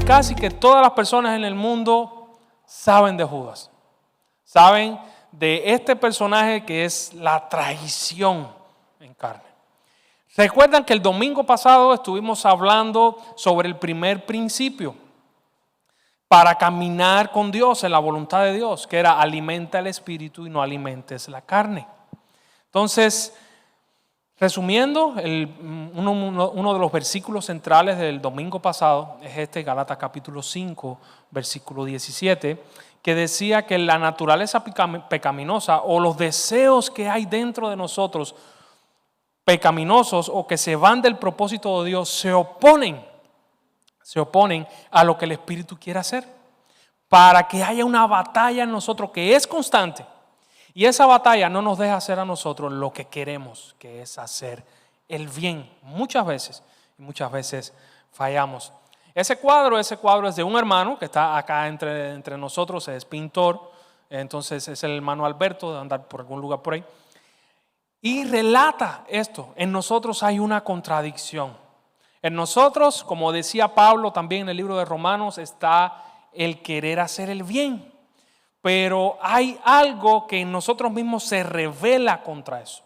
casi que todas las personas en el mundo saben de Judas. Saben de este personaje que es la traición en carne. Recuerdan que el domingo pasado estuvimos hablando sobre el primer principio para caminar con Dios en la voluntad de Dios, que era alimenta el espíritu y no alimentes la carne. Entonces, resumiendo, uno de los versículos centrales del domingo pasado es este, Gálatas capítulo 5, versículo 17, que decía que la naturaleza pecaminosa o los deseos que hay dentro de nosotros pecaminosos o que se van del propósito de Dios se oponen a lo que el Espíritu quiere hacer, para que haya una batalla en nosotros que es constante. Y esa batalla no nos deja hacer a nosotros lo que queremos, que es hacer el bien. Muchas veces fallamos. Ese cuadro es de un hermano que está acá entre nosotros, es pintor. Entonces es el hermano Alberto, de andar por algún lugar por ahí. Y relata esto: en nosotros hay una contradicción. En nosotros, como decía Pablo también en el libro de Romanos, está el querer hacer el bien. Pero hay algo que en nosotros mismos se revela contra eso.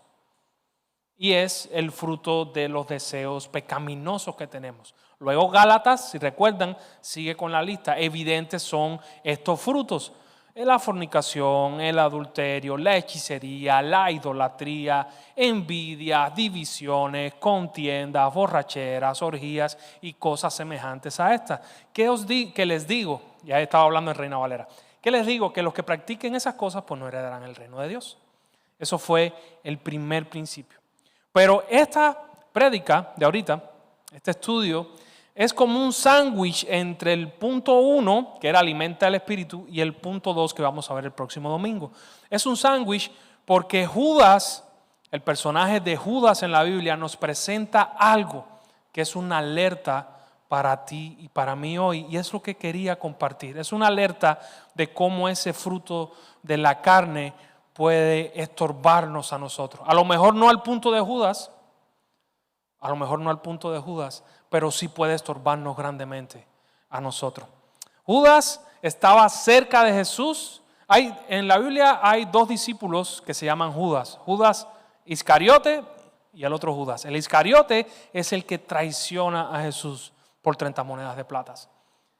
Y es el fruto de los deseos pecaminosos que tenemos. Luego Gálatas, si recuerdan, sigue con la lista. Evidentes son estos frutos: la fornicación, el adulterio, la hechicería, la idolatría, envidia, divisiones, contiendas, borracheras, orgías y cosas semejantes a estas. ¿Qué les digo? Ya estaba hablando en Reina Valera. ¿Qué les digo? Que los que practiquen esas cosas pues no heredarán el reino de Dios. Eso fue el primer principio. Pero esta prédica de ahorita, este estudio, es como un sándwich entre el punto 1, que era alimenta el espíritu, y el punto 2, que vamos a ver el próximo domingo. Es un sándwich porque Judas, el personaje de Judas en la Biblia, nos presenta algo que es una alerta para ti y para mí hoy. Y es lo que quería compartir. Es una alerta de cómo ese fruto de la carne puede estorbarnos a nosotros. A lo mejor no al punto de Judas, pero sí puede estorbarnos grandemente a nosotros. Judas estaba cerca de Jesús. En la Biblia hay dos discípulos que se llaman Judas. Judas Iscariote y el otro Judas. El Iscariote es el que traiciona a Jesús por 30 monedas de plata.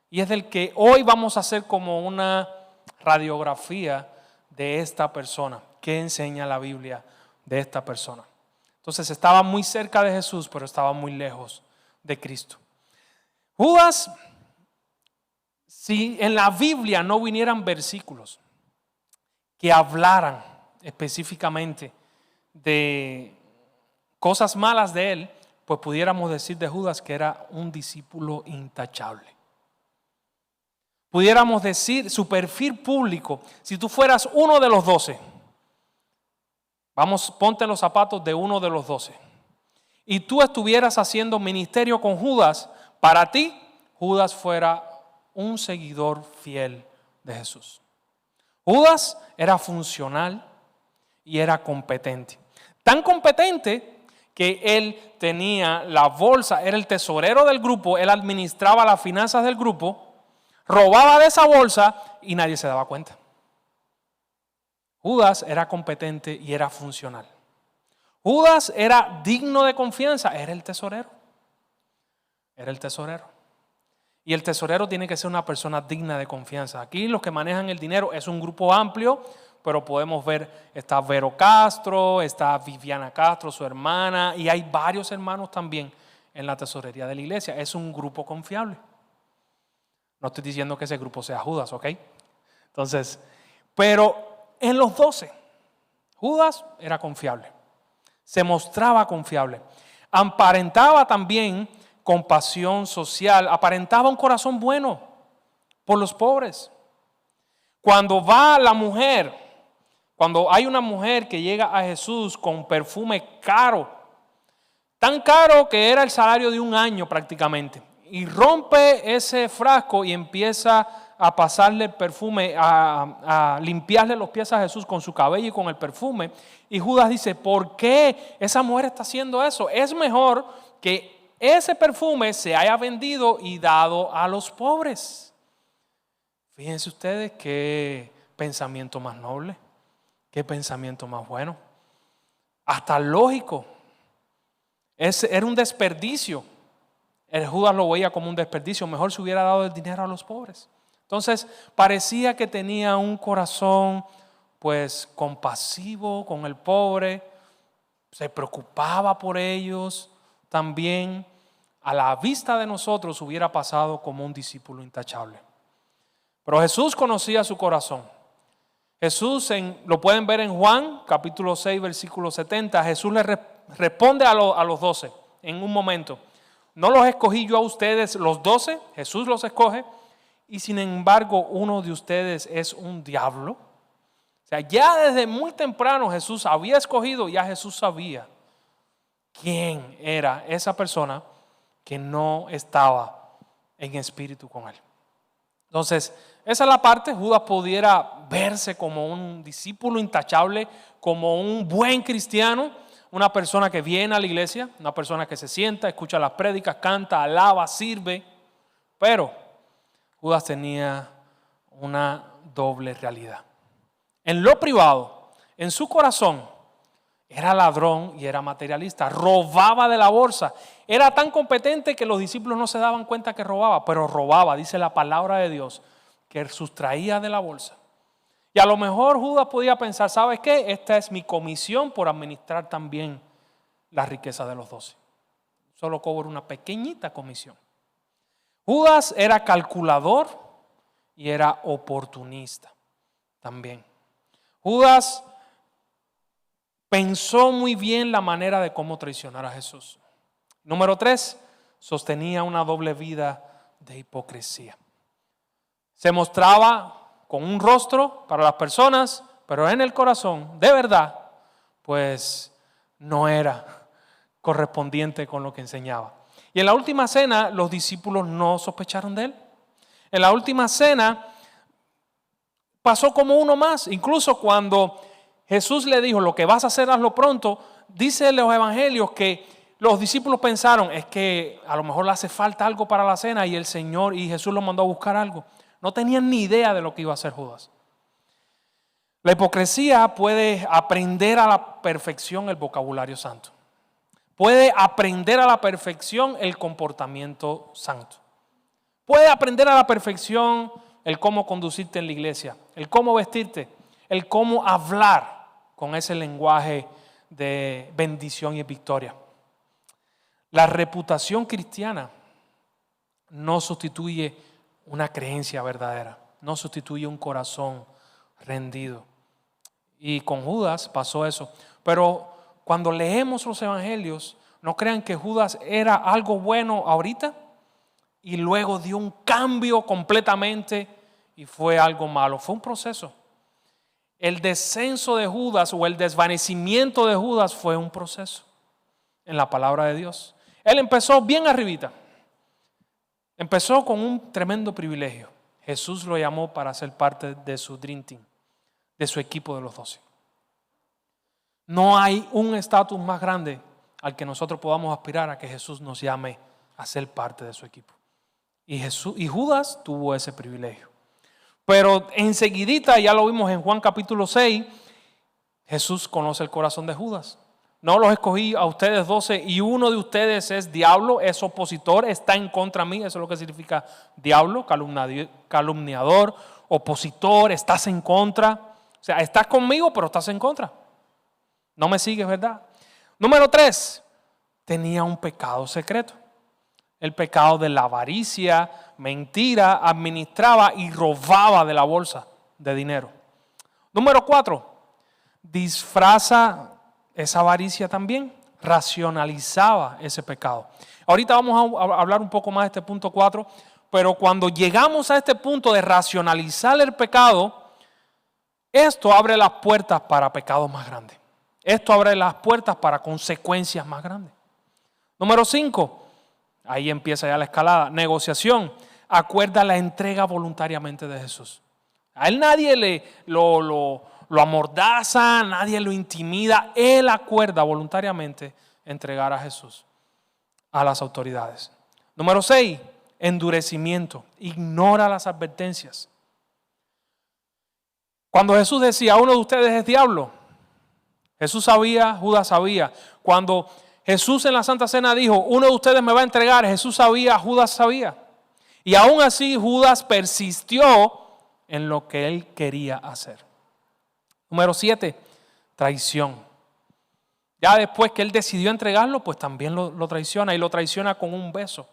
Y es del que hoy vamos a hacer como una radiografía de esta persona. ¿Qué enseña la Biblia de esta persona? Entonces estaba muy cerca de Jesús, pero estaba muy lejos de Cristo. Judas, si en la Biblia no vinieran versículos que hablaran específicamente de cosas malas de él, pues pudiéramos decir de Judas que era un discípulo intachable. Pudiéramos decir su perfil público: si tú fueras uno de los 12, ponte en los zapatos de uno de los 12, y tú estuvieras haciendo ministerio con Judas, para ti Judas fuera un seguidor fiel de Jesús. Judas era funcional y era competente. Tan competente que él tenía la bolsa, era el tesorero del grupo, él administraba las finanzas del grupo, robaba de esa bolsa y nadie se daba cuenta. Judas era competente y era funcional. Judas era digno de confianza, era el tesorero. Y el tesorero tiene que ser una persona digna de confianza. Aquí los que manejan el dinero es un grupo amplio, pero podemos ver, está Vero Castro, está Viviana Castro, su hermana, y hay varios hermanos también en la tesorería de la iglesia. Es un grupo confiable. No estoy diciendo que ese grupo sea Judas, ¿ok? Entonces, pero en los 12, Judas era confiable. Se mostraba confiable. Aparentaba también compasión social, aparentaba un corazón bueno por los pobres. Cuando hay una mujer que llega a Jesús con perfume caro, tan caro que era el salario de un año prácticamente, y rompe ese frasco y empieza a pasarle el perfume, a limpiarle los pies a Jesús con su cabello y con el perfume. Y Judas dice: ¿por qué esa mujer está haciendo eso? Es mejor que ese perfume se haya vendido y dado a los pobres. Fíjense ustedes qué pensamiento más noble, qué pensamiento más bueno, hasta lógico. Era un desperdicio. El Judas lo veía como un desperdicio. Mejor se hubiera dado el dinero a los pobres. Entonces parecía que tenía un corazón pues compasivo con el pobre. Se preocupaba por ellos. También a la vista de nosotros hubiera pasado como un discípulo intachable. Pero Jesús conocía su corazón. Jesús, lo pueden ver en Juan capítulo 6 versículo 70. Jesús le responde a los 12 en un momento. No los escogí yo a ustedes los 12, Jesús los escoge, y sin embargo uno de ustedes es un diablo. O sea, ya desde muy temprano Jesús había escogido, ya Jesús sabía quién era esa persona que no estaba en espíritu con él. Entonces, esa es la parte. Judas pudiera verse como un discípulo intachable, como un buen cristiano, una persona que viene a la iglesia, una persona que se sienta, escucha las prédicas, canta, alaba, sirve. Pero Judas tenía una doble realidad. En lo privado, en su corazón, era ladrón y era materialista. Robaba de la bolsa. Era tan competente que los discípulos no se daban cuenta que robaba, pero robaba, dice la palabra de Dios, que sustraía de la bolsa. Y a lo mejor Judas podía pensar, ¿sabes qué? Esta es mi comisión por administrar también la riqueza de los 12. Solo cobro una pequeñita comisión. Judas era calculador y era oportunista también. Judas pensó muy bien la manera de cómo traicionar a Jesús. Número 3, sostenía una doble vida de hipocresía. Se mostraba con un rostro para las personas, pero en el corazón, de verdad, pues no era correspondiente con lo que enseñaba. Y en la última cena, los discípulos no sospecharon de él. En la última cena, pasó como uno más. Incluso cuando Jesús le dijo, lo que vas a hacer, hazlo pronto, dice en los evangelios que los discípulos pensaron, es que a lo mejor le hace falta algo para la cena y el Señor y Jesús lo mandó a buscar algo. No tenían ni idea de lo que iba a hacer Judas. La hipocresía puede aprender a la perfección el vocabulario santo. Puede aprender a la perfección el comportamiento santo. Puede aprender a la perfección el cómo conducirte en la iglesia, el cómo vestirte, el cómo hablar con ese lenguaje de bendición y victoria. La reputación cristiana no sustituye una creencia verdadera, no sustituye un corazón rendido. Y con Judas pasó eso. Pero cuando leemos los evangelios, no crean que Judas era algo bueno ahorita y luego dio un cambio completamente y fue algo malo. Fue un proceso. El descenso de Judas o el desvanecimiento de Judas fue un proceso en la palabra de Dios. Él empezó bien arribita. Empezó con un tremendo privilegio. Jesús lo llamó para ser parte de su Dream Team, de su equipo de los 12. No hay un estatus más grande al que nosotros podamos aspirar a que Jesús nos llame a ser parte de su equipo. Y Judas tuvo ese privilegio. Pero enseguidita, ya lo vimos en Juan capítulo 6, Jesús conoce el corazón de Judas. No los escogí a ustedes 12 y uno de ustedes es diablo, es opositor, está en contra de mí. Eso es lo que significa diablo, calumniador, opositor, estás en contra. O sea, estás conmigo pero estás en contra. No me sigues, ¿verdad? Número 3, tenía un pecado secreto. El pecado de la avaricia, mentira, administraba y robaba de la bolsa de dinero. Número 4, disfraza esa avaricia también, racionalizaba ese pecado. Ahorita vamos a hablar un poco más de este punto 4, pero cuando llegamos a este punto de racionalizar el pecado, esto abre las puertas para pecados más grandes. Esto abre las puertas para consecuencias más grandes. Número 5, ahí empieza ya la escalada, negociación. Acuerda la entrega voluntariamente de Jesús. A él nadie lo amordaza, nadie lo intimida. Él acuerda voluntariamente entregar a Jesús a las autoridades. Número 6, endurecimiento. Ignora las advertencias. Cuando Jesús decía, uno de ustedes es diablo, Jesús sabía, Judas sabía. Cuando Jesús en la Santa Cena dijo, uno de ustedes me va a entregar, Jesús sabía, Judas sabía. Y aún así Judas persistió en lo que él quería hacer. Número 7, traición. Ya después que él decidió entregarlo, pues también lo traiciona, y lo traiciona con un beso.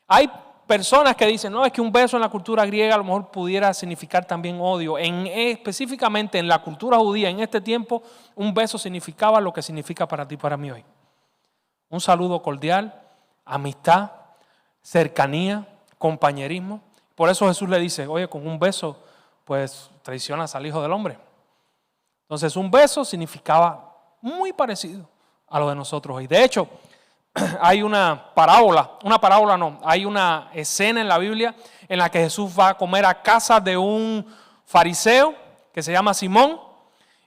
Hay personas que dicen, no, es que un beso en la cultura griega a lo mejor pudiera significar también odio. Específicamente en la cultura judía, en este tiempo, un beso significaba lo que significa para ti y para mí hoy. Un saludo cordial, amistad, cercanía, compañerismo. Por eso Jesús le dice, oye, con un beso, pues traicionas al Hijo del Hombre. Entonces, un beso significaba muy parecido a lo de nosotros hoy. De hecho, hay hay una escena en la Biblia en la que Jesús va a comer a casa de un fariseo que se llama Simón,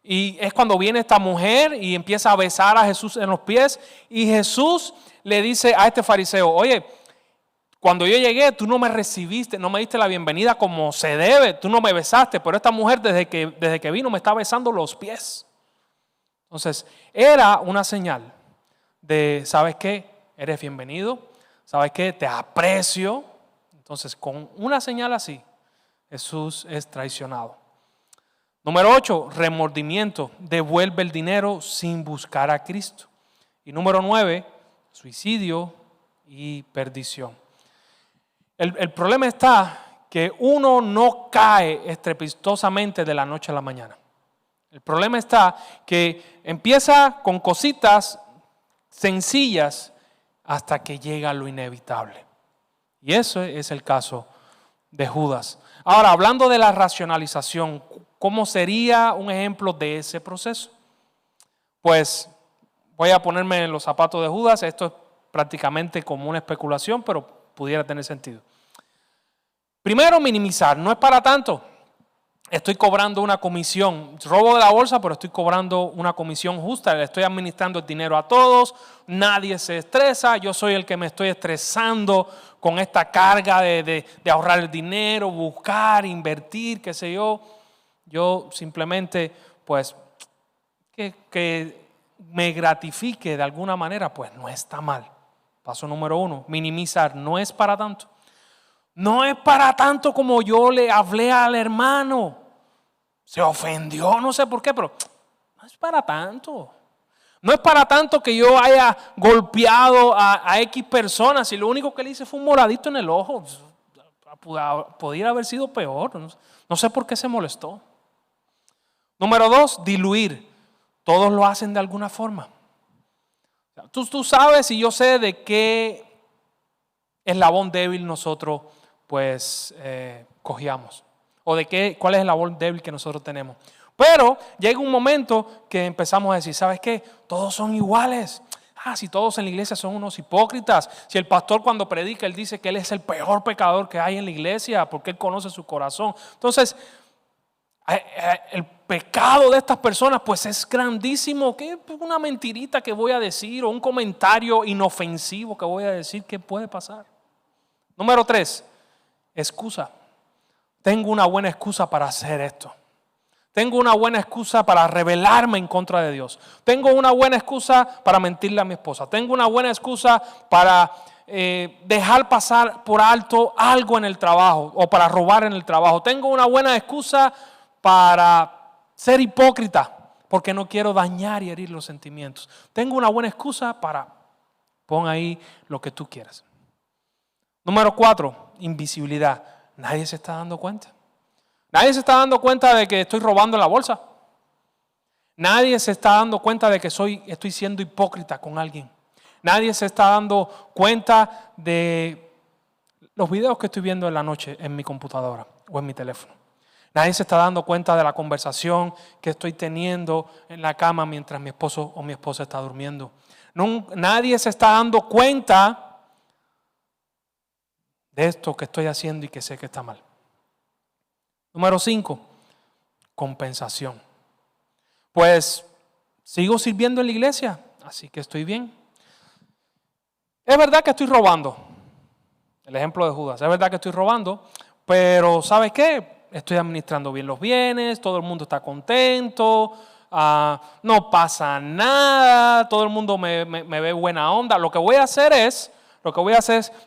y es cuando viene esta mujer y empieza a besar a Jesús en los pies, y Jesús le dice a este fariseo, oye, cuando yo llegué tú no me recibiste, no me diste la bienvenida como se debe, tú no me besaste, pero esta mujer desde que vino me está besando los pies. Entonces, era una señal de, ¿sabes qué? Eres bienvenido, ¿sabes qué? Te aprecio. Entonces, con una señal así, Jesús es traicionado. Número 8, remordimiento. Devuelve el dinero sin buscar a Cristo. Y número 9, suicidio y perdición. El problema está que uno no cae estrepitosamente de la noche a la mañana. El problema está que empieza con cositas sencillas hasta que llega lo inevitable. Y eso es el caso de Judas. Ahora, hablando de la racionalización, ¿cómo sería un ejemplo de ese proceso? Pues voy a ponerme en los zapatos de Judas. Esto es prácticamente como una especulación, pero pudiera tener sentido. Primero, minimizar. No es para tanto. Estoy cobrando una comisión. Robo de la bolsa, pero estoy cobrando una comisión justa. Le estoy administrando el dinero a todos. Nadie se estresa. Yo soy el que me estoy estresando con esta carga de ahorrar el dinero, buscar, invertir, qué sé yo. Yo simplemente, pues, que me gratifique de alguna manera, pues no está mal. Paso número 1, minimizar. No es para tanto. No es para tanto como yo le hablé al hermano. Se ofendió, no sé por qué, pero no es para tanto. No es para tanto que yo haya golpeado a X personas y lo único que le hice fue un moradito en el ojo. Podría haber sido peor. No sé por qué se molestó. Número 2, diluir. Todos lo hacen de alguna forma. Tú sabes y yo sé de qué eslabón débil nosotros pues cogíamos. O de cuál es el eslabón débil que nosotros tenemos. Pero llega un momento que empezamos a decir, ¿sabes qué? Todos son iguales. Si todos en la iglesia son unos hipócritas. Si el pastor cuando predica, él dice que él es el peor pecador que hay en la iglesia porque él conoce su corazón. Entonces, el pecado de estas personas pues es grandísimo. ¿Qué una mentirita que voy a decir o un comentario inofensivo que voy a decir? ¿Qué puede pasar? Número 3, excusa. Tengo una buena excusa para hacer esto. Tengo una buena excusa para rebelarme en contra de Dios. Tengo una buena excusa para mentirle a mi esposa. Tengo una buena excusa para dejar pasar por alto algo en el trabajo o para robar en el trabajo. Tengo una buena excusa para ser hipócrita porque no quiero dañar y herir los sentimientos. Tengo una buena excusa para... Pon ahí lo que tú quieras. Número 4, invisibilidad. Nadie se está dando cuenta. Nadie se está dando cuenta de que estoy robando en la bolsa. Nadie se está dando cuenta de que estoy siendo hipócrita con alguien. Nadie se está dando cuenta de los videos que estoy viendo en la noche en mi computadora o en mi teléfono. Nadie se está dando cuenta de la conversación que estoy teniendo en la cama mientras mi esposo o mi esposa está durmiendo. Nadie se está dando cuenta de esto que estoy haciendo y que sé que está mal. Número 5, compensación. Pues sigo sirviendo en la iglesia, así que estoy bien. es verdad que estoy robando. El ejemplo de Judas. Es verdad que estoy robando, pero ¿sabes qué? Estoy administrando bien los bienes, todo el mundo está contento, no pasa nada, todo el mundo me ve buena onda. Lo que voy a hacer es,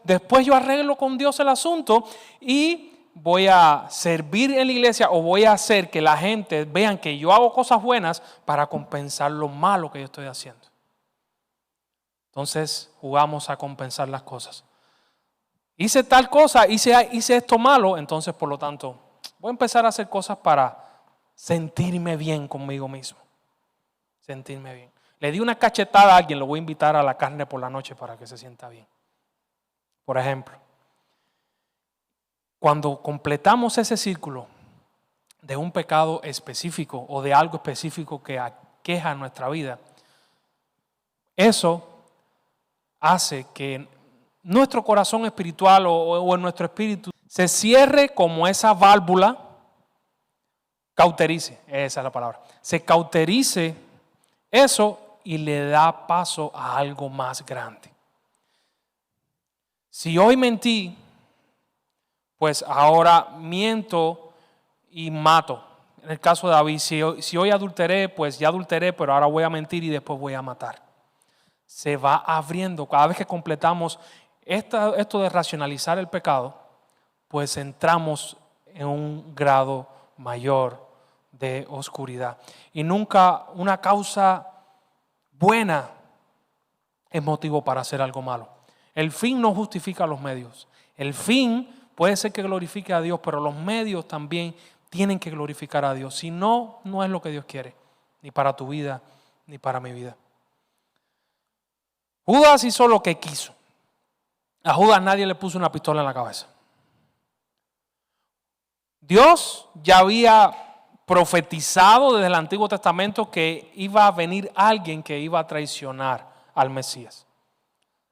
después yo arreglo con Dios el asunto y voy a servir en la iglesia o voy a hacer que la gente vean que yo hago cosas buenas para compensar lo malo que yo estoy haciendo. Entonces jugamos a compensar las cosas. Hice tal cosa, hice esto malo, entonces por lo tanto voy a empezar a hacer cosas para sentirme bien conmigo mismo. Sentirme bien. Le di una cachetada a alguien, lo voy a invitar a la carne por la noche para que se sienta bien. Por ejemplo, cuando completamos ese círculo de un pecado específico o de algo específico que aqueja nuestra vida, eso hace que nuestro corazón espiritual o en nuestro espíritu se cierre como esa válvula, cauterice, esa es la palabra, se cauterice eso y le da paso a algo más grande. Si hoy mentí, pues ahora miento y mato. En el caso de David, si hoy adulteré, pues ya adulteré, pero ahora voy a mentir y después voy a matar. Se va abriendo. Cada vez que completamos esto de racionalizar el pecado, pues entramos en un grado mayor de oscuridad. Y nunca una causa buena es motivo para hacer algo malo. El fin no justifica los medios. El fin puede ser que glorifique a Dios, pero los medios también tienen que glorificar a Dios. Si no, no es lo que Dios quiere, ni para tu vida, ni para mi vida. Judas hizo lo que quiso. A Judas nadie le puso una pistola en la cabeza. Dios ya había profetizado desde el Antiguo Testamento que iba a venir alguien que iba a traicionar al Mesías.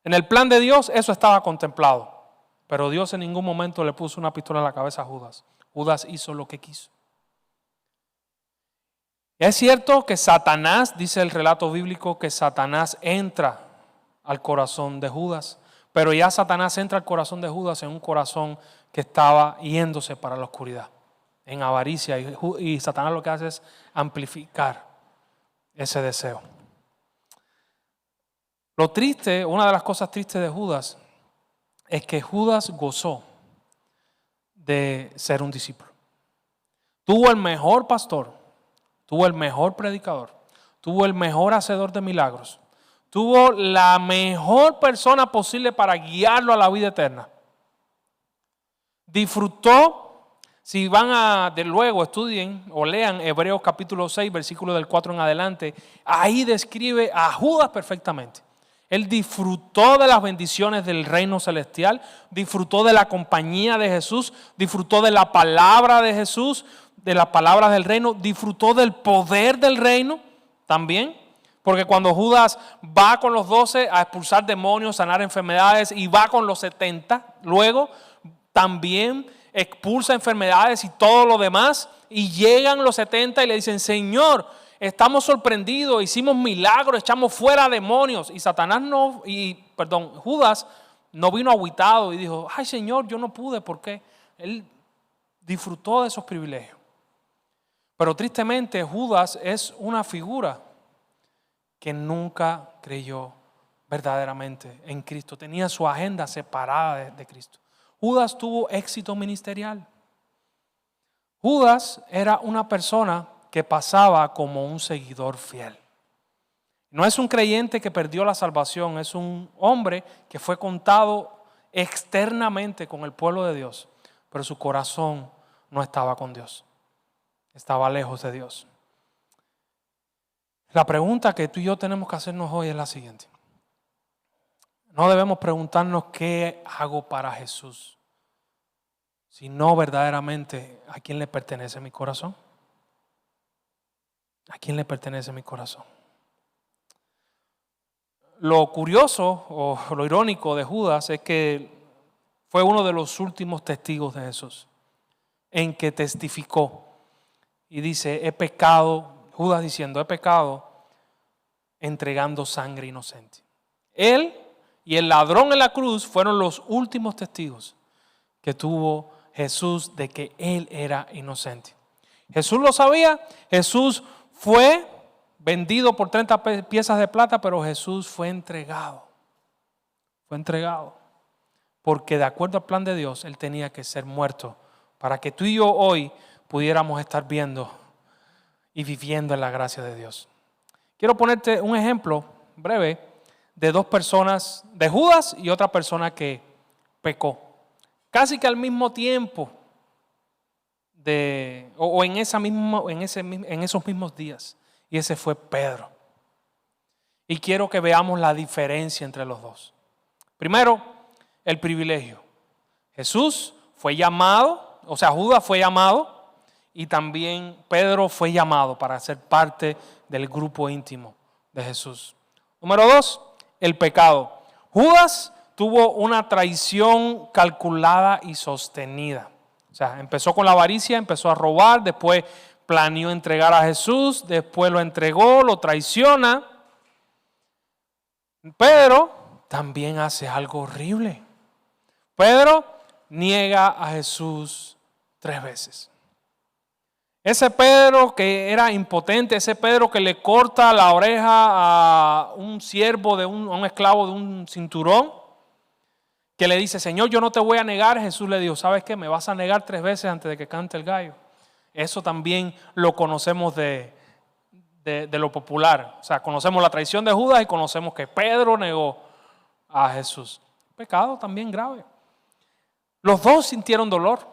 En el plan de Dios eso estaba contemplado, pero Dios en ningún momento le puso una pistola en la cabeza a Judas. Judas hizo lo que quiso. Es cierto que Satanás, dice el relato bíblico, que Satanás entra al corazón de Judas, pero ya Satanás entra al corazón de Judas en un corazón que estaba yéndose para la oscuridad, en avaricia, y Satanás lo que hace es amplificar ese deseo. Lo triste, una de las cosas tristes de Judas es que Judas gozó de ser un discípulo. Tuvo el mejor pastor, tuvo el mejor predicador, tuvo el mejor hacedor de milagros, tuvo la mejor persona posible para guiarlo a la vida eterna. Disfrutó, si van de luego estudien o lean Hebreos capítulo 6, versículo del 4 en adelante, ahí describe a Judas perfectamente. Él disfrutó de las bendiciones del reino celestial, disfrutó de la compañía de Jesús, disfrutó de la palabra de Jesús, de las palabras del reino, disfrutó del poder del reino también. Porque cuando Judas va con los 12 a expulsar demonios, sanar enfermedades y va con los 70, luego también expulsa enfermedades y todo lo demás. Y llegan los 70 y le dicen, Señor, estamos sorprendidos, hicimos milagros, echamos fuera demonios. Y Judas no vino agüitado y dijo, ay Señor, yo no pude, ¿por qué? Él disfrutó de esos privilegios. Pero tristemente Judas es una figura que nunca creyó verdaderamente en Cristo. Tenía su agenda separada de Cristo. Judas tuvo éxito ministerial. Judas era una persona que pasaba como un seguidor fiel. No es un creyente que perdió la salvación, es un hombre que fue contado externamente con el pueblo de Dios, pero su corazón no estaba con Dios, estaba lejos de Dios. La pregunta que tú y yo tenemos que hacernos hoy es la siguiente. No debemos preguntarnos qué hago para Jesús, sino verdaderamente a quién le pertenece mi corazón. ¿A quién le pertenece mi corazón? Lo curioso o lo irónico de Judas es que fue uno de los últimos testigos de Jesús en que testificó y dice, he pecado. Judas diciendo, he pecado entregando sangre inocente. Él y el ladrón en la cruz fueron los últimos testigos que tuvo Jesús de que él era inocente. Jesús lo sabía, Jesús fue vendido por 30 piezas de plata, pero Jesús fue entregado. Fue entregado. Porque de acuerdo al plan de Dios, Él tenía que ser muerto para que tú y yo hoy pudiéramos estar viendo y viviendo en la gracia de Dios. Quiero ponerte un ejemplo breve de dos personas, de Judas y otra persona que pecó. Casi que al mismo tiempo, en esos mismos días. Y ese fue Pedro. Y quiero que veamos la diferencia entre los dos. Primero, el privilegio. Jesús fue llamado, Judas fue llamado y también Pedro fue llamado para ser parte del grupo íntimo de Jesús. Número 2, el pecado. Judas tuvo una traición calculada y sostenida. Empezó con la avaricia, empezó a robar, después planeó entregar a Jesús, después lo entregó, lo traiciona. Pedro también hace algo horrible. Pedro niega a Jesús 3 veces. Ese Pedro que era impotente, ese Pedro que le corta la oreja a un siervo, a un esclavo de un cinturón, que le dice, Señor, yo no te voy a negar. Jesús le dijo, ¿sabes qué? Me vas a negar 3 veces antes de que cante el gallo. Eso también lo conocemos de lo popular. Conocemos la traición de Judas y conocemos que Pedro negó a Jesús. Pecado también grave. Los dos sintieron dolor.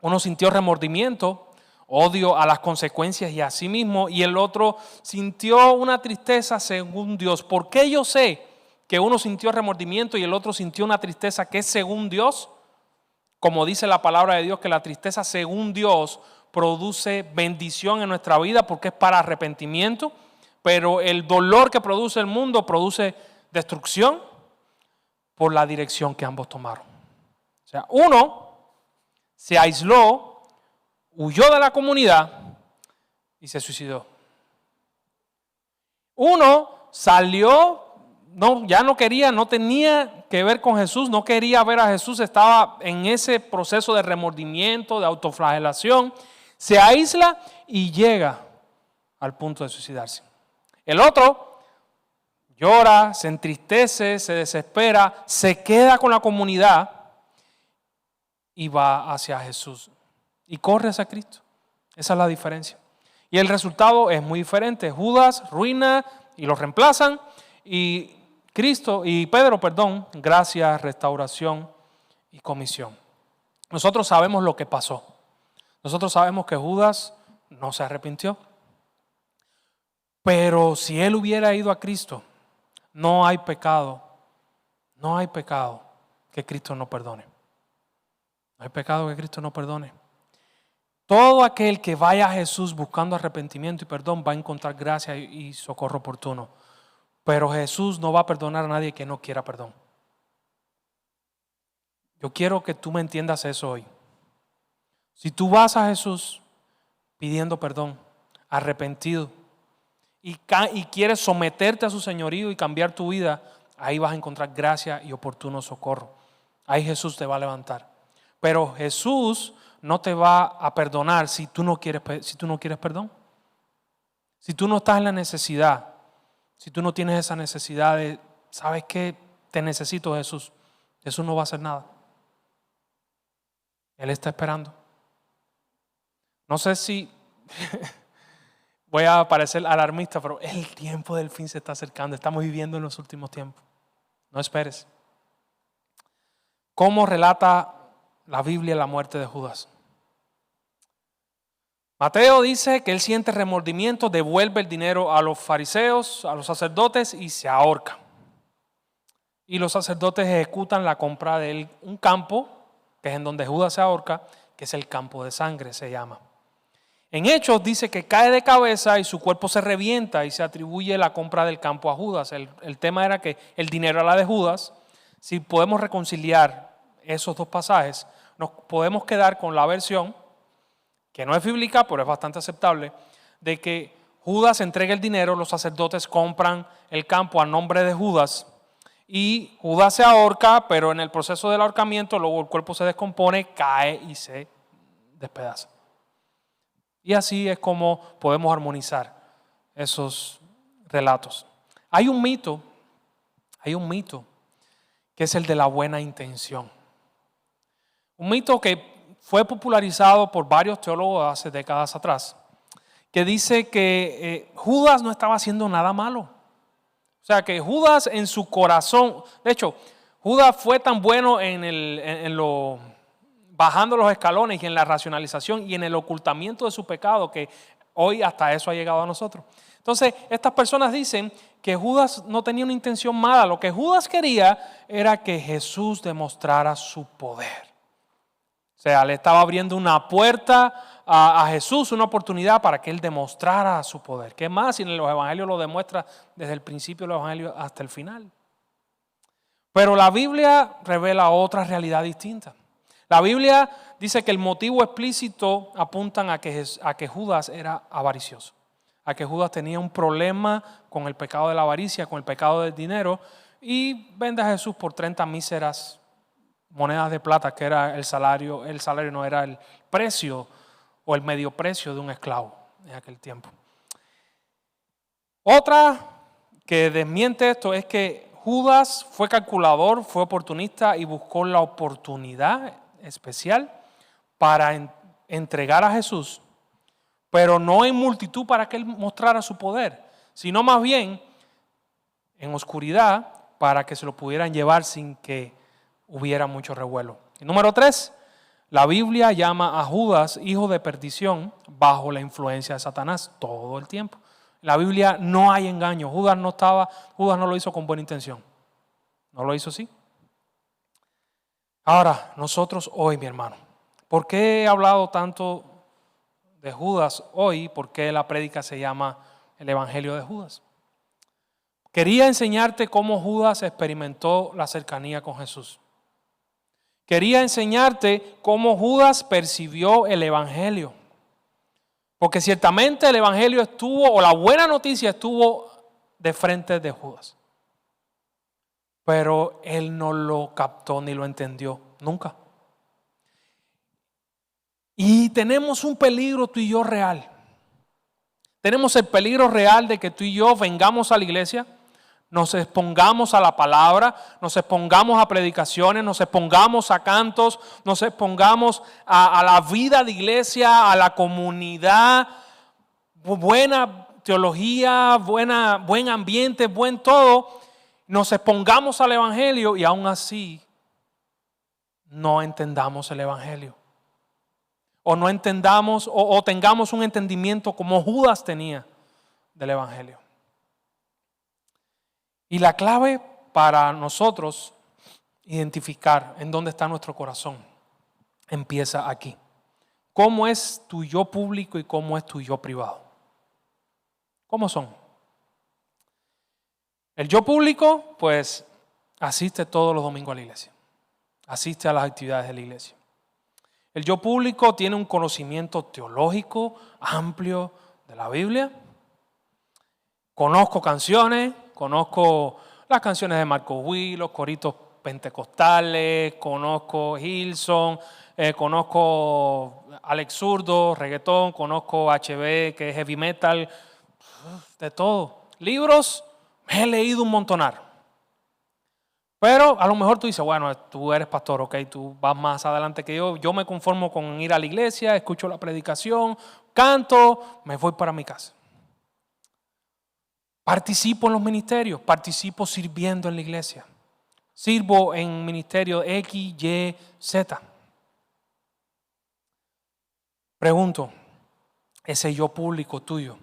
Uno sintió remordimiento, odio a las consecuencias y a sí mismo, y el otro sintió una tristeza según Dios. ¿Por qué yo sé que uno sintió remordimiento y el otro sintió una tristeza que es según Dios? Como dice la palabra de Dios, que la tristeza según Dios produce bendición en nuestra vida porque es para arrepentimiento, pero el dolor que produce el mundo produce destrucción por la dirección que ambos tomaron. Uno se aisló, huyó de la comunidad y se suicidó. Uno salió, ya no quería, no tenía que ver con Jesús, no quería ver a Jesús, estaba en ese proceso de remordimiento, de autoflagelación, se aísla y llega al punto de suicidarse. El otro llora, se entristece, se desespera, se queda con la comunidad y va hacia Jesús y corre hacia Cristo. Esa es la diferencia. Y el resultado es muy diferente. Judas ruina y lo reemplazan, y Pedro, gracia, restauración y comisión. Nosotros sabemos lo que pasó. Nosotros sabemos que Judas no se arrepintió. Pero si él hubiera ido a Cristo, no hay pecado que Cristo no perdone. No hay pecado que Cristo no perdone. Todo aquel que vaya a Jesús buscando arrepentimiento y perdón va a encontrar gracia y socorro oportuno. Pero Jesús no va a perdonar a nadie que no quiera perdón. Yo quiero que tú me entiendas eso hoy. Si tú vas a Jesús pidiendo perdón, arrepentido, y quieres someterte a su señorío y cambiar tu vida, ahí vas a encontrar gracia y oportuno socorro. Ahí Jesús te va a levantar. Pero Jesús no te va a perdonar si tú no quieres perdón. Si tú no estás en la necesidad, si tú no tienes esa necesidad de, ¿sabes qué? Te necesito, Jesús. Jesús no va a hacer nada. Él está esperando. No sé si voy a parecer alarmista, pero el tiempo del fin se está acercando. Estamos viviendo en los últimos tiempos. No esperes. ¿Cómo relata la Biblia la muerte de Judas? Mateo dice que él siente remordimiento, devuelve el dinero a los fariseos, a los sacerdotes y se ahorca. Y los sacerdotes ejecutan la compra de un campo, que es en donde Judas se ahorca, que es el campo de sangre, se llama. En Hechos dice que cae de cabeza y su cuerpo se revienta y se atribuye la compra del campo a Judas. El tema era que el dinero era de Judas. Si podemos reconciliar esos dos pasajes, nos podemos quedar con la versión, que no es bíblica, pero es bastante aceptable, de que Judas entrega el dinero, los sacerdotes compran el campo a nombre de Judas y Judas se ahorca, pero en el proceso del ahorcamiento luego el cuerpo se descompone, cae y se despedaza. Y así es como podemos armonizar esos relatos. Hay un mito que es el de la buena intención. Un mito que fue popularizado por varios teólogos hace décadas atrás, que dice que Judas no estaba haciendo nada malo. O sea, que Judas en su corazón, de hecho, Judas fue tan bueno bajando los escalones y en la racionalización y en el ocultamiento de su pecado que hoy hasta eso ha llegado a nosotros. Entonces, estas personas dicen que Judas no tenía una intención mala. Lo que Judas quería era que Jesús demostrara su poder. O sea, le estaba abriendo una puerta a Jesús, una oportunidad para que Él demostrara su poder. ¿Qué más? Si en los evangelios lo demuestra desde el principio de los evangelios hasta el final. Pero la Biblia revela otra realidad distinta. La Biblia dice que el motivo explícito apuntan a que Judas era avaricioso, a que Judas tenía un problema con el pecado de la avaricia, con el pecado del dinero, y vende a Jesús por 30 míseras monedas de plata, que era el salario no era el precio o el medio precio de un esclavo en aquel tiempo. Otra que desmiente esto es que Judas fue calculador, fue oportunista y buscó la oportunidad especial para entregar a Jesús, pero no en multitud para que Él mostrara su poder, sino más bien en oscuridad para que se lo pudieran llevar sin que hubiera mucho revuelo. Y número 3, la Biblia llama a Judas hijo de perdición bajo la influencia de Satanás todo el tiempo. En la Biblia no hay engaño. Judas no lo hizo con buena intención. No lo hizo así. Ahora, nosotros hoy, mi hermano, ¿por qué he hablado tanto de Judas hoy? ¿Por qué la prédica se llama el Evangelio de Judas? Quería enseñarte cómo Judas experimentó la cercanía con Jesús. Quería enseñarte cómo Judas percibió el Evangelio. Porque ciertamente el Evangelio o la buena noticia estuvo de frente de Judas. Pero él no lo captó ni lo entendió nunca. Y tenemos un peligro tú y yo real. Tenemos el peligro real de que tú y yo vengamos a la iglesia, nos expongamos a la palabra, nos expongamos a predicaciones, nos expongamos a cantos, nos expongamos a la vida de iglesia, a la comunidad, buena teología, buen ambiente, buen todo. Nos expongamos al Evangelio y aún así no entendamos el Evangelio. O no entendamos o tengamos un entendimiento como Judas tenía del Evangelio. Y la clave para nosotros identificar en dónde está nuestro corazón empieza aquí. ¿Cómo es tu yo público y cómo es tu yo privado? ¿Cómo son? El yo público, pues, asiste todos los domingos a la iglesia. Asiste a las actividades de la iglesia. El yo público tiene un conocimiento teológico amplio de la Biblia. Conozco canciones, conozco las canciones de Marco Witt, los coritos pentecostales, conozco Hillsong, conozco Alex Zurdo, reggaetón, conozco HB, que es heavy metal, de todo. Libros, me he leído un montonar. Pero a lo mejor tú dices, bueno, tú eres pastor, ok, tú vas más adelante que yo. Yo me conformo con ir a la iglesia, escucho la predicación, canto, me voy para mi casa. Participo en los ministerios, participo sirviendo en la iglesia. Sirvo en ministerio X, Y, Z. Pregunto, ese yo público tuyo,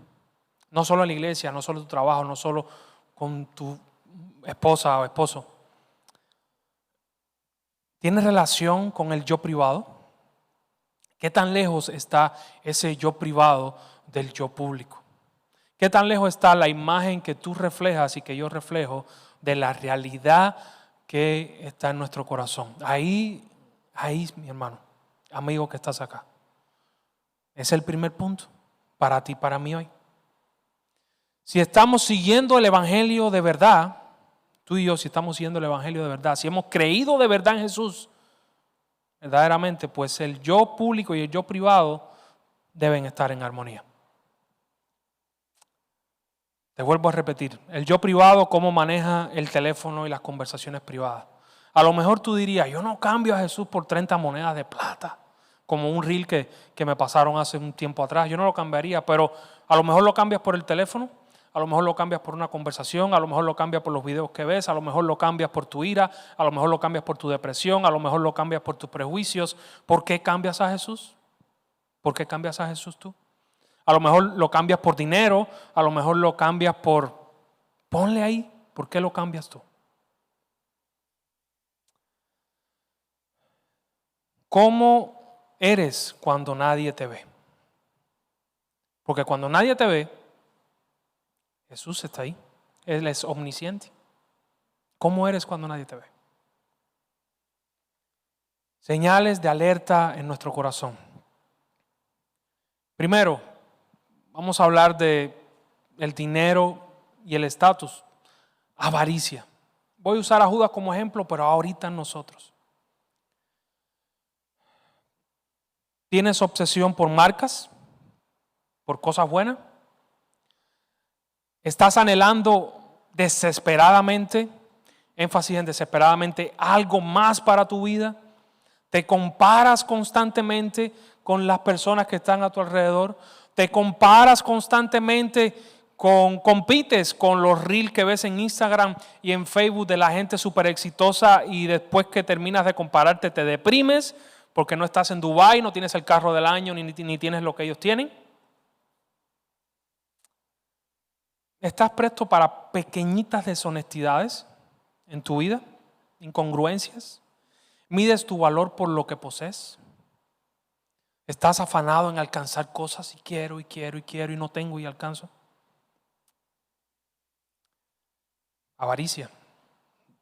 no solo en la iglesia, no solo en tu trabajo, no solo con tu esposa o esposo, ¿tiene relación con el yo privado? ¿Qué tan lejos está ese yo privado del yo público? ¿Qué tan lejos está la imagen que tú reflejas y que yo reflejo de la realidad que está en nuestro corazón? Ahí, mi hermano, amigo que estás acá. Es el primer punto para ti, para mí hoy. Si estamos siguiendo el Evangelio de verdad, Tú y yo, si estamos siguiendo el Evangelio de verdad, si hemos creído de verdad en Jesús, verdaderamente, pues el yo público y el yo privado deben estar en armonía. Te vuelvo a repetir, el yo privado, cómo maneja el teléfono y las conversaciones privadas. A lo mejor tú dirías, yo no cambio a Jesús por 30 monedas de plata, como un reel que me pasaron hace un tiempo atrás. Yo no lo cambiaría, pero a lo mejor lo cambias por el teléfono, a lo mejor lo cambias por una conversación, a lo mejor lo cambias por los videos que ves, a lo mejor lo cambias por tu ira, a lo mejor lo cambias por tu depresión, a lo mejor lo cambias por tus prejuicios. ¿Por qué cambias a Jesús? ¿Por qué cambias a Jesús tú? A lo mejor lo cambias por dinero, a lo mejor lo cambias por... Ponle ahí, ¿por qué lo cambias tú? ¿Cómo eres cuando nadie te ve? Porque cuando nadie te ve, Jesús está ahí. Él es omnisciente. ¿Cómo eres cuando nadie te ve? Señales de alerta en nuestro corazón. Primero, vamos a hablar de el dinero y el estatus. Avaricia. Voy a usar a Judas como ejemplo, pero ahorita en nosotros. ¿Tienes obsesión por marcas? ¿Por cosas buenas? ¿Estás anhelando desesperadamente, énfasis en desesperadamente, algo más para tu vida? ¿Te comparas constantemente con las personas que están a tu alrededor? ¿Te comparas constantemente compites con los reels que ves en Instagram y en Facebook de la gente súper exitosa y después que terminas de compararte te deprimes porque no estás en Dubái, no tienes el carro del año ni tienes lo que ellos tienen? ¿Estás presto para pequeñitas deshonestidades en tu vida? ¿Incongruencias? ¿Mides tu valor por lo que posees? ¿Estás afanado en alcanzar cosas y quiero y no tengo y alcanzo? Avaricia.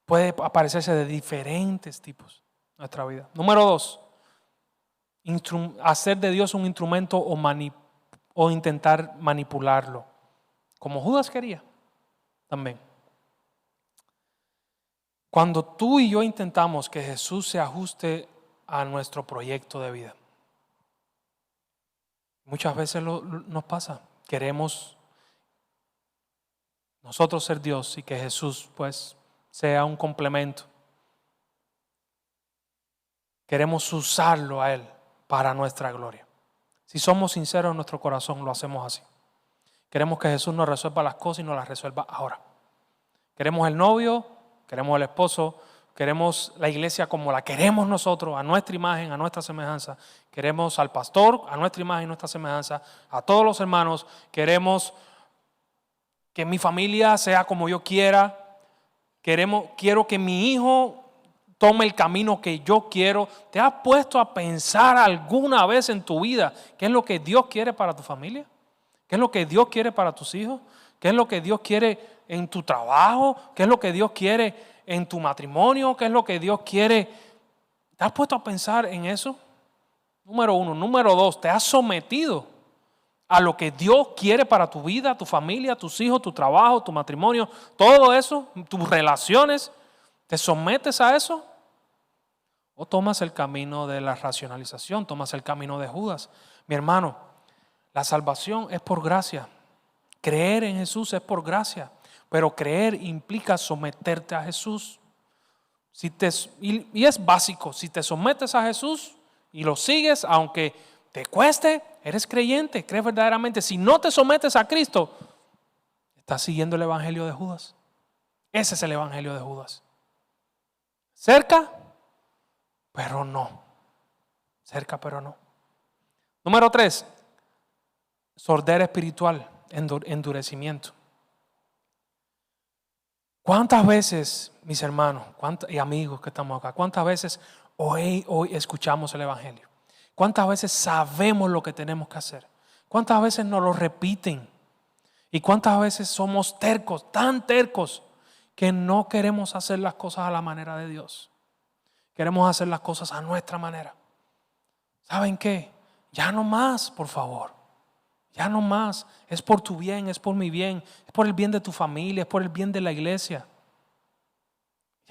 Puede aparecerse de diferentes tipos en nuestra vida. Número 2, hacer de Dios un instrumento o intentar manipularlo, como Judas quería también. Cuando tú y yo intentamos que Jesús se ajuste a nuestro proyecto de vida, muchas veces nos pasa. Queremos nosotros ser Dios y que Jesús pues sea un complemento. Queremos usarlo a Él para nuestra gloria. Si somos sinceros en nuestro corazón, lo hacemos así. Queremos que Jesús nos resuelva las cosas y nos las resuelva ahora. Queremos el novio, queremos el esposo, queremos la iglesia como la queremos nosotros, a nuestra imagen, a nuestra semejanza. Queremos al pastor, a nuestra imagen, a nuestra semejanza, a todos los hermanos. Queremos que mi familia sea como yo quiera. Quiero que mi hijo tome el camino que yo quiero. ¿Te has puesto a pensar alguna vez en tu vida qué es lo que Dios quiere para tu familia? ¿Qué es lo que Dios quiere para tus hijos? ¿Qué es lo que Dios quiere en tu trabajo? ¿Qué es lo que Dios quiere en tu matrimonio? ¿Qué es lo que Dios quiere? ¿Te has puesto a pensar en eso? Número 1. Número 2, ¿te has sometido a lo que Dios quiere para tu vida, tu familia, tus hijos, tu trabajo, tu matrimonio? Todo eso, tus relaciones, ¿te sometes a eso? ¿O tomas el camino de la racionalización? ¿Tomas el camino de Judas? Mi hermano, la salvación es por gracia. Creer en Jesús es por gracia. Pero creer implica someterte a Jesús. Y es básico. Si te sometes a Jesús y lo sigues, aunque te cueste, eres creyente, crees verdaderamente. Si no te sometes a Cristo, estás siguiendo el evangelio de Judas. Ese es el evangelio de Judas. Cerca, pero no. Cerca, pero no. Número 3, sordera espiritual, endurecimiento. ¿Cuántas veces, mis hermanos y amigos que estamos acá, cuántas veces hoy escuchamos el evangelio? ¿Cuántas veces sabemos lo que tenemos que hacer? ¿Cuántas veces nos lo repiten? ¿Y cuántas veces somos tercos, tan tercos, que no queremos hacer las cosas a la manera de Dios? Queremos hacer las cosas a nuestra manera. ¿Saben qué? Ya no más, por favor. Ya no más. Es por tu bien, es por mi bien, es por el bien de tu familia, es por el bien de la iglesia.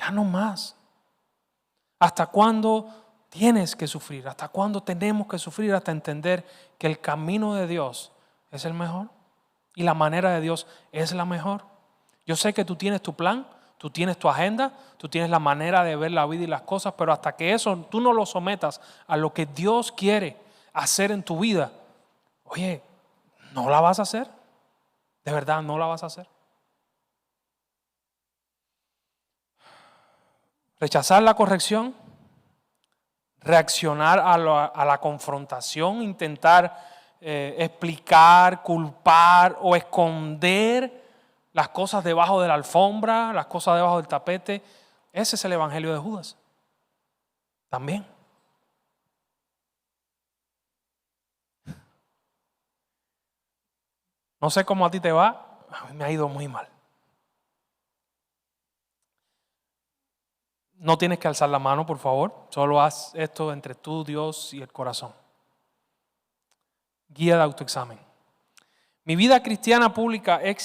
Ya no más. ¿Hasta cuándo tienes que sufrir? ¿Hasta cuándo tenemos que sufrir hasta entender que el camino de Dios es el mejor? Y la manera de Dios es la mejor. Yo sé que tú tienes tu plan, tú tienes tu agenda, tú tienes la manera de ver la vida y las cosas, pero hasta que eso tú no lo sometas a lo que Dios quiere hacer en tu vida, oye, no la vas a hacer. De verdad, no la vas a hacer. Rechazar la corrección, reaccionar a la confrontación, intentar explicar, culpar o esconder las cosas debajo de la alfombra, las cosas debajo del tapete. Ese es el evangelio de Judas. También. No sé cómo a ti te va, a mí me ha ido muy mal. No tienes que alzar la mano, por favor. Solo haz esto entre tú, Dios y el corazón. Guía de autoexamen. ¿Mi vida cristiana pública es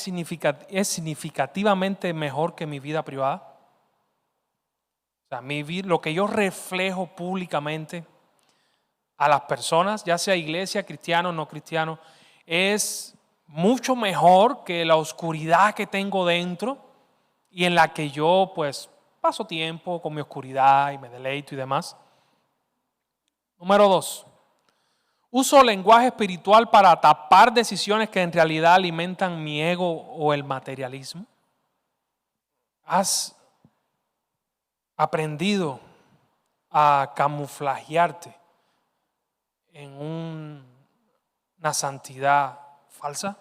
significativamente mejor que mi vida privada? O sea, lo que yo reflejo públicamente a las personas, ya sea iglesia, cristiano o no cristiano, es mucho mejor que la oscuridad que tengo dentro y en la que yo pues paso tiempo con mi oscuridad y me deleito y demás. Número 2. Uso lenguaje espiritual para tapar decisiones que en realidad alimentan mi ego o el materialismo. ¿Has aprendido a camuflajearte en una santidad falsa?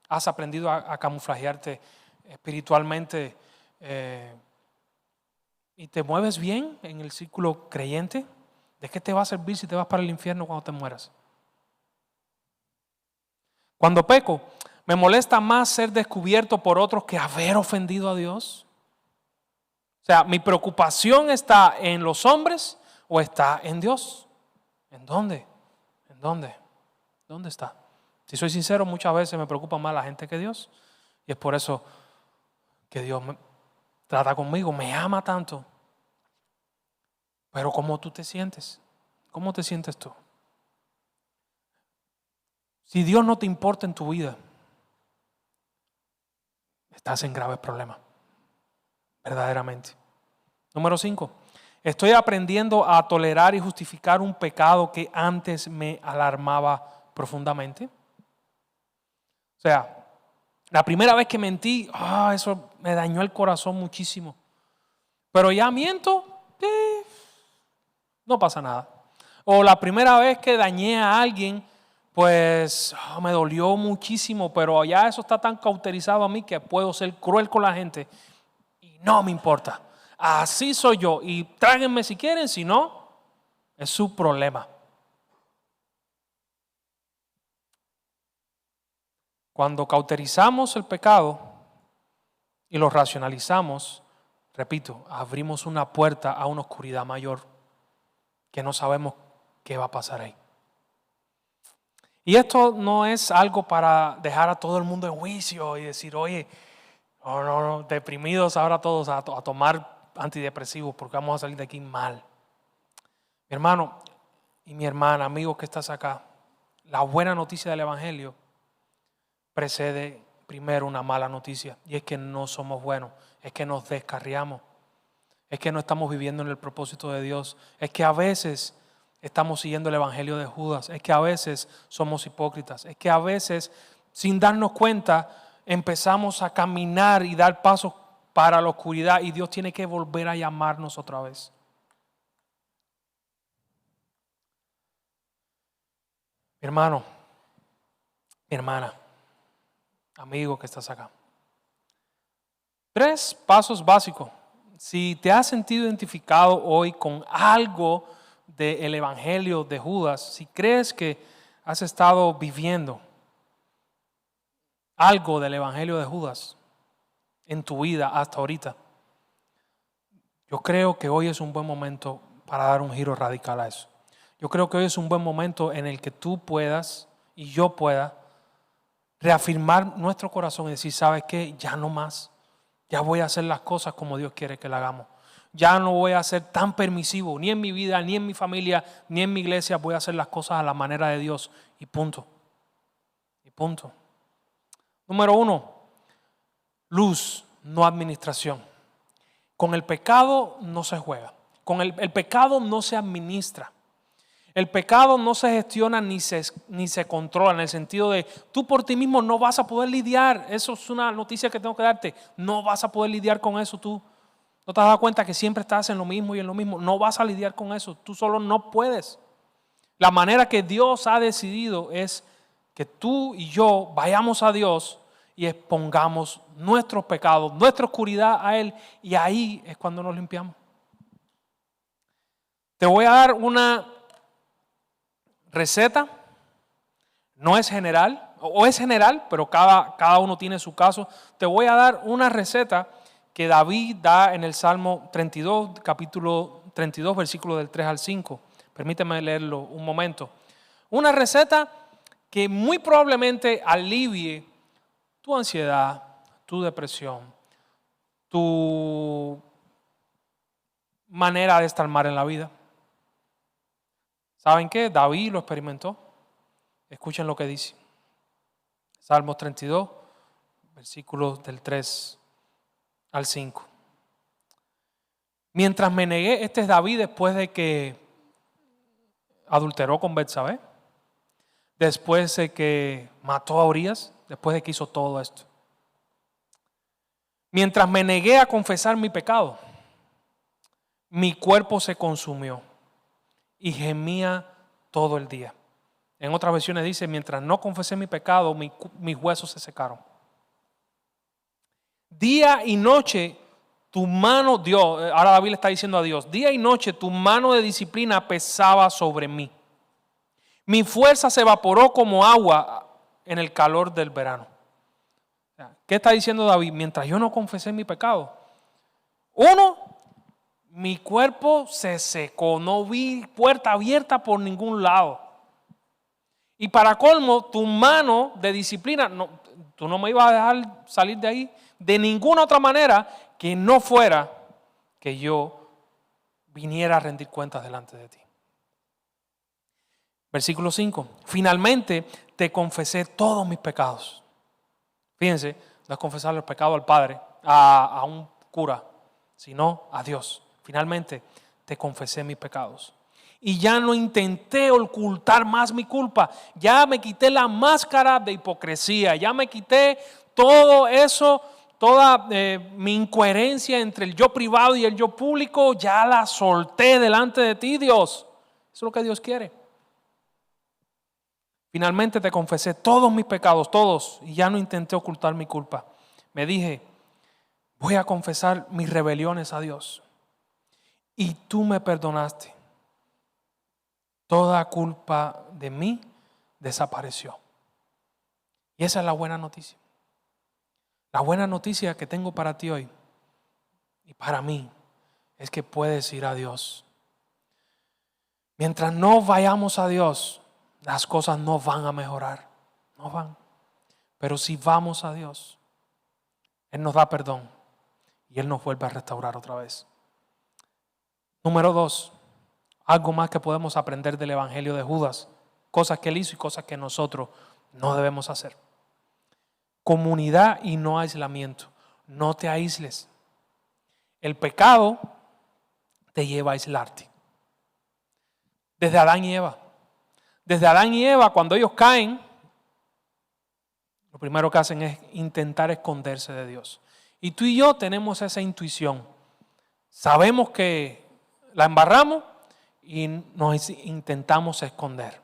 ¿Has aprendido a camuflajearte espiritualmente y te mueves bien en el círculo creyente? ¿De qué te va a servir si te vas para el infierno cuando te mueras? Cuando peco, me molesta más ser descubierto por otros que haber ofendido a Dios. O sea, ¿mi preocupación está en los hombres o está en Dios? ¿En dónde? ¿En dónde? ¿Dónde está? Si soy sincero, muchas veces me preocupa más la gente que Dios. Y es por eso que Dios me trata conmigo, me ama tanto. Pero ¿cómo tú te sientes? ¿Cómo te sientes tú? Si Dios no te importa en tu vida, estás en graves problemas, verdaderamente. Número 5. Estoy aprendiendo a tolerar y justificar un pecado que antes me alarmaba profundamente. O sea, la primera vez que mentí, eso me dañó el corazón muchísimo. Pero ya miento, no pasa nada. O la primera vez que dañé a alguien, pues me dolió muchísimo, pero ya eso está tan cauterizado a mí que puedo ser cruel con la gente y no me importa. Así soy yo y tráguenme si quieren, si no, es su problema. Cuando cauterizamos el pecado y lo racionalizamos, repito, abrimos una puerta a una oscuridad mayor que no sabemos qué va a pasar ahí. Y esto no es algo para dejar a todo el mundo en juicio y decir, oye, no, deprimidos ahora todos a tomar antidepresivos porque vamos a salir de aquí mal. Mi hermano y mi hermana, amigo que estás acá, la buena noticia del Evangelio precede primero una mala noticia, y es que no somos buenos, es que nos descarriamos, es que no estamos viviendo en el propósito de Dios, es que a veces estamos siguiendo el evangelio de Judas, es que a veces somos hipócritas, es que a veces sin darnos cuenta empezamos a caminar y dar pasos para la oscuridad y Dios tiene que volver a llamarnos otra vez. Mi hermano, mi hermana, amigo que estás acá. 3 pasos básicos. Si te has sentido identificado hoy con algo del evangelio de Judas, si crees que has estado viviendo algo del evangelio de Judas en tu vida hasta ahorita, yo creo que hoy es un buen momento para dar un giro radical a eso. Yo creo que hoy es un buen momento en el que tú puedas y yo pueda reafirmar nuestro corazón y decir, ¿sabes qué? Ya no más. Ya voy a hacer las cosas como Dios quiere que las hagamos. Ya no voy a ser tan permisivo, ni en mi vida, ni en mi familia, ni en mi iglesia. Voy a hacer las cosas a la manera de Dios. Y punto. Y punto. Número 1, luz, no administración. Con el pecado no se juega. Con el pecado no se administra. El pecado no se gestiona ni se controla, en el sentido de tú por ti mismo no vas a poder lidiar. Eso es una noticia que tengo que darte. No vas a poder lidiar con eso tú. ¿No te has dado cuenta que siempre estás en lo mismo y en lo mismo? No vas a lidiar con eso. Tú solo no puedes. La manera que Dios ha decidido es que tú y yo vayamos a Dios y expongamos nuestros pecados, nuestra oscuridad a Él, y ahí es cuando nos limpiamos. Te voy a dar una receta. No es general, o es general, pero cada uno tiene su caso. Te voy a dar una receta que David da en el Salmo 32, capítulo 32, versículo del 3 al 5. Permíteme leerlo un momento. Una receta que muy probablemente alivie tu ansiedad, tu depresión, tu manera de estar mal en la vida. ¿Saben qué? David lo experimentó. Escuchen lo que dice. Salmos 32, versículos del 3 al 5. Mientras me negué, este es David después de que adulteró con Betsabé, después de que mató a Urías, después de que hizo todo esto. Mientras me negué a confesar mi pecado, mi cuerpo se consumió y gemía todo el día. En otras versiones dice, mientras no confesé mi pecado, mis huesos se secaron. Día y noche tu mano, Dios, ahora David le está diciendo a Dios, día y noche tu mano de disciplina pesaba sobre mí. Mi fuerza se evaporó como agua en el calor del verano. ¿Qué está diciendo David? Mientras yo no confesé mi pecado, mi cuerpo se secó, no vi puerta abierta por ningún lado. Y para colmo, tu mano de disciplina, tú no me ibas a dejar salir de ahí de ninguna otra manera que no fuera que yo viniera a rendir cuentas delante de ti. Versículo 5. Finalmente te confesé todos mis pecados. Fíjense, no es confesar los pecados al Padre, a un cura, sino a Dios. Finalmente te confesé mis pecados. Y ya no intenté ocultar más mi culpa. Ya me quité la máscara de hipocresía. Ya me quité todo eso, toda mi incoherencia entre el yo privado y el yo público. Ya la solté delante de ti, Dios. Eso es lo que Dios quiere. Finalmente te confesé todos mis pecados, todos. Y ya no intenté ocultar mi culpa. Me dije, voy a confesar mis rebeliones a Dios. Y tú me perdonaste. Toda culpa de mí desapareció. Y esa es la buena noticia. La buena noticia que tengo para ti hoy y para mí es que puedes ir a Dios. Mientras no vayamos a Dios, las cosas no van a mejorar. No van. Pero si vamos a Dios, Él nos da perdón y Él nos vuelve a restaurar otra vez. Número 2. Algo más que podemos aprender del Evangelio de Judas. Cosas que él hizo y cosas que nosotros no debemos hacer. Comunidad y no aislamiento. No te aísles. El pecado te lleva a aislarte. Desde Adán y Eva. Desde Adán y Eva, cuando ellos caen, lo primero que hacen es intentar esconderse de Dios. Y tú y yo tenemos esa intuición. Sabemos que la embarramos y nos intentamos esconder.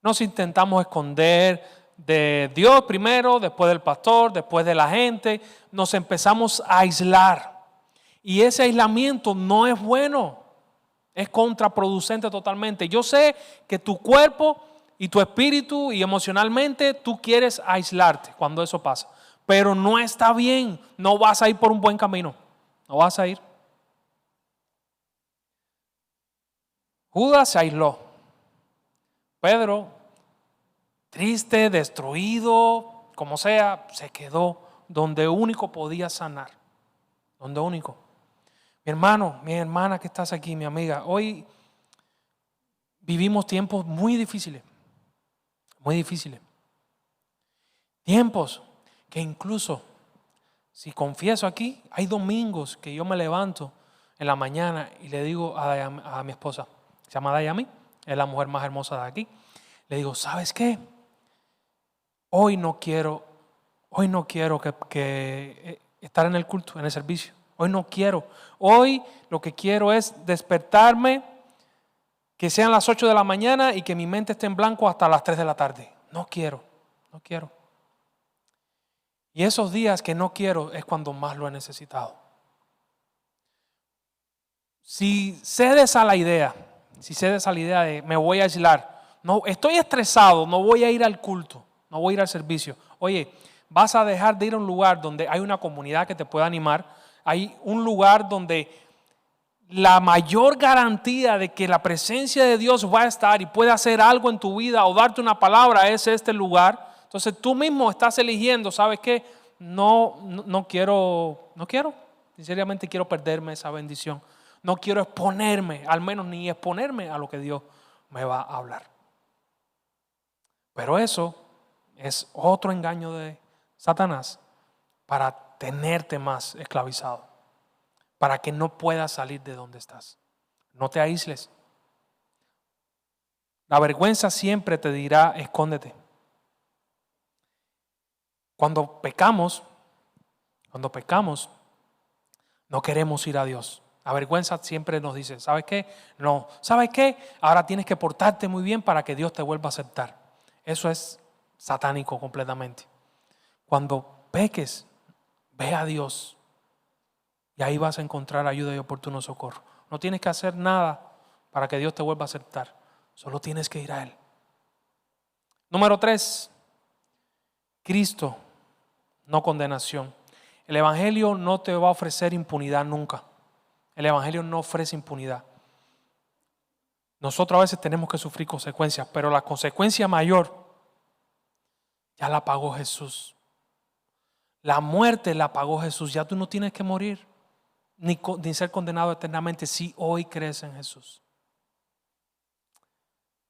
Nos intentamos esconder de Dios primero, después del pastor, después de la gente. Nos empezamos a aislar. Y ese aislamiento no es bueno. Es contraproducente totalmente. Yo sé que tu cuerpo y tu espíritu y emocionalmente tú quieres aislarte cuando eso pasa. Pero no está bien. No vas a ir por un buen camino. No vas a ir. Judas se aisló. Pedro, triste, destruido, como sea, se quedó donde único podía sanar. Donde único. hermano, mi hermana que estás aquí, mi amiga, hoy vivimos tiempos muy difíciles, muy difíciles. Tiempos que incluso, si confieso aquí, hay domingos que yo me levanto en la mañana y le digo a mi esposa, se llama Dayami, es la mujer más hermosa de aquí, le digo, ¿sabes qué? Hoy no quiero que estar en el culto, en el servicio. Hoy no quiero. Hoy lo que quiero es despertarme, que sean las 8 de la mañana y que mi mente esté en blanco hasta las 3 de la tarde. No quiero. Y esos días que no quiero es cuando más lo he necesitado. Si cedes a la idea de me voy a aislar, no, estoy estresado, no voy a ir al culto, no voy a ir al servicio. Oye, vas a dejar de ir a un lugar donde hay una comunidad que te pueda animar, hay un lugar donde la mayor garantía de que la presencia de Dios va a estar y puede hacer algo en tu vida o darte una palabra es este lugar. Entonces tú mismo estás eligiendo, ¿sabes qué? No quiero, sinceramente quiero perderme esa bendición. No quiero exponerme, al menos ni exponerme a lo que Dios me va a hablar. Pero eso es otro engaño de Satanás para tenerte más esclavizado, para que no puedas salir de donde estás. No te aísles. La vergüenza siempre te dirá, escóndete. Cuando pecamos, no queremos ir a Dios. La vergüenza siempre nos dice, ¿sabes qué? No, ¿sabes qué? Ahora tienes que portarte muy bien para que Dios te vuelva a aceptar. Eso es satánico completamente. Cuando peques, ve a Dios y ahí vas a encontrar ayuda y oportuno socorro. No tienes que hacer nada para que Dios te vuelva a aceptar. Solo tienes que ir a Él. Número 3, Cristo, no condenación. El Evangelio no te va a ofrecer impunidad nunca. El Evangelio no ofrece impunidad. Nosotros a veces tenemos que sufrir consecuencias, pero la consecuencia mayor ya la pagó Jesús. La muerte la pagó Jesús. Ya tú no tienes que morir ni ser condenado eternamente si hoy crees en Jesús.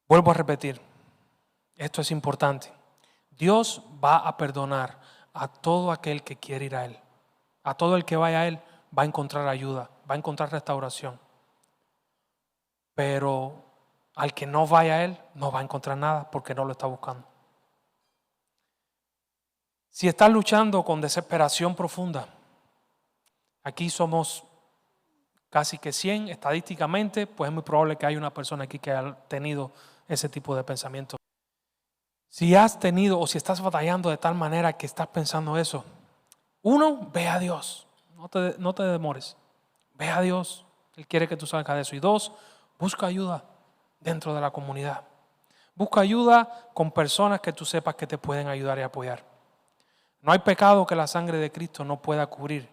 Vuelvo a repetir, esto es importante. Dios va a perdonar a todo aquel que quiere ir a Él. A todo el que vaya a Él va a encontrar ayuda, va a encontrar restauración. Pero al que no vaya a Él no va a encontrar nada porque no lo está buscando. Si estás luchando con desesperación profunda, aquí somos casi que 100 estadísticamente, pues es muy probable que haya una persona aquí que haya tenido ese tipo de pensamiento. Si has tenido o si estás batallando de tal manera que estás pensando eso, uno, ve a Dios, no te demores, ve a Dios, Él quiere que tú salgas de eso. Y dos, busca ayuda dentro de la comunidad. Busca ayuda con personas que tú sepas que te pueden ayudar y apoyar. No hay pecado que la sangre de Cristo no pueda cubrir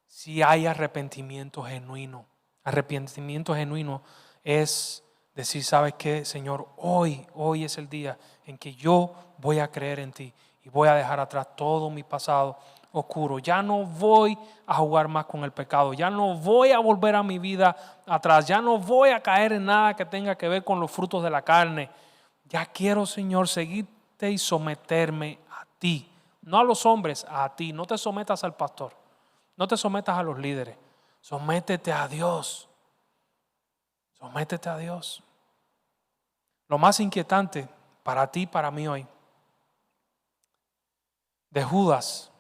si hay arrepentimiento genuino. Arrepentimiento genuino es decir, ¿sabes qué, Señor? Hoy es el día en que yo voy a creer en ti y voy a dejar atrás todo mi pasado oscuro. Ya no voy a jugar más con el pecado. Ya no voy a volver a mi vida atrás. Ya no voy a caer en nada que tenga que ver con los frutos de la carne. Ya quiero, Señor, seguirte y someterme a ti. No a los hombres, a ti. No te sometas al pastor. No te sometas a los líderes. Sométete a Dios. Sométete a Dios. Lo más inquietante para ti y para mí hoy de Judas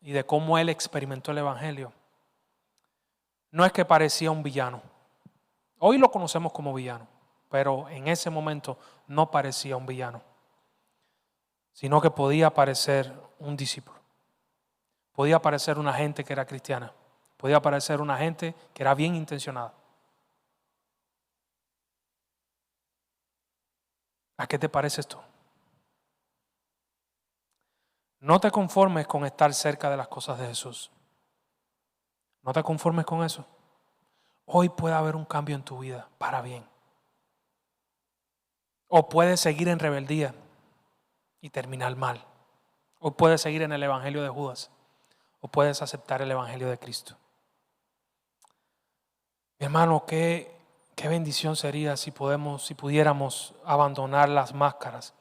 y de cómo él experimentó el Evangelio no es que parecía un villano. Hoy lo conocemos como villano, pero en ese momento no parecía un villano, sino que podía parecer un discípulo. Podía parecer una gente que era cristiana. Podía parecer una gente que era bien intencionada. ¿A qué te parece esto? No te conformes con estar cerca de las cosas de Jesús. No te conformes con eso. Hoy puede haber un cambio en tu vida para bien. O puedes seguir en rebeldía y terminar mal. O puedes seguir en el evangelio de Judas. O puedes aceptar el evangelio de Cristo. Mi hermano, qué bendición sería si pudiéramos abandonar las máscaras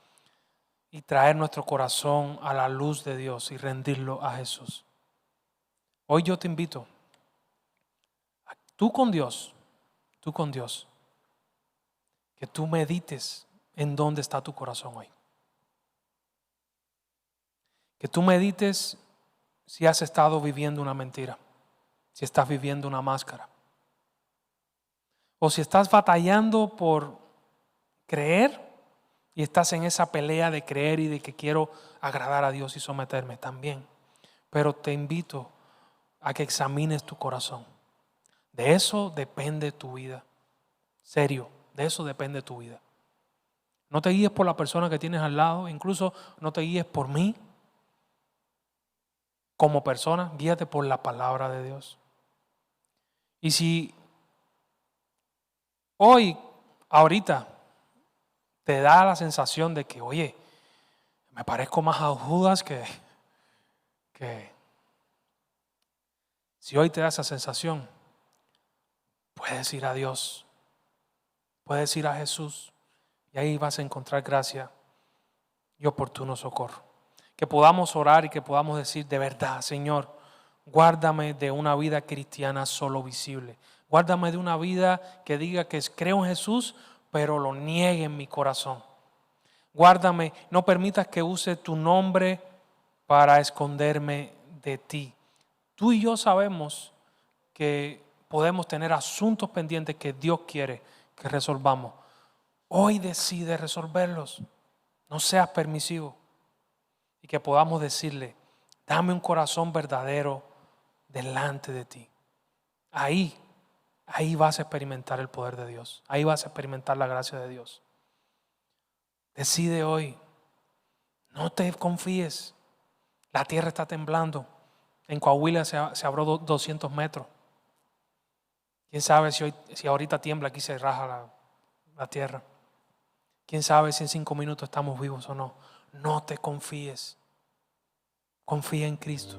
y traer nuestro corazón a la luz de Dios y rendirlo a Jesús. Hoy yo te invito, tú con Dios, que tú medites en dónde está tu corazón hoy. Que tú medites si has estado viviendo una mentira, si estás viviendo una máscara, o si estás batallando por creer y estás en esa pelea de creer y de que quiero agradar a Dios y someterme también. Pero te invito a que examines tu corazón. De eso depende tu vida. Serio, de eso depende tu vida. No te guíes por la persona que tienes al lado, incluso no te guíes por mí. Como persona, guíate por la palabra de Dios. Y si hoy, ahorita, te da la sensación de que, oye, me parezco más a Judas que si hoy te da esa sensación, puedes ir a Dios, puedes ir a Jesús y ahí vas a encontrar gracia y oportuno socorro. Que podamos orar y que podamos decir de verdad, Señor, guárdame de una vida cristiana solo visible. Guárdame de una vida que diga que creo en Jesús, pero lo niegue en mi corazón. Guárdame, no permitas que use tu nombre para esconderme de ti. Tú y yo sabemos que podemos tener asuntos pendientes que Dios quiere que resolvamos. Hoy decide resolverlos. No seas permisivo. Y que podamos decirle, dame un corazón verdadero delante de ti. Ahí vas a experimentar el poder de Dios. Ahí vas a experimentar la gracia de Dios. Decide hoy. No te confíes. La tierra está temblando. En Coahuila se abrió 200 metros. ¿Quién sabe si ahorita tiembla aquí se raja la tierra? ¿Quién sabe si en 5 minutos estamos vivos o no? No te confíes. Confía en Cristo.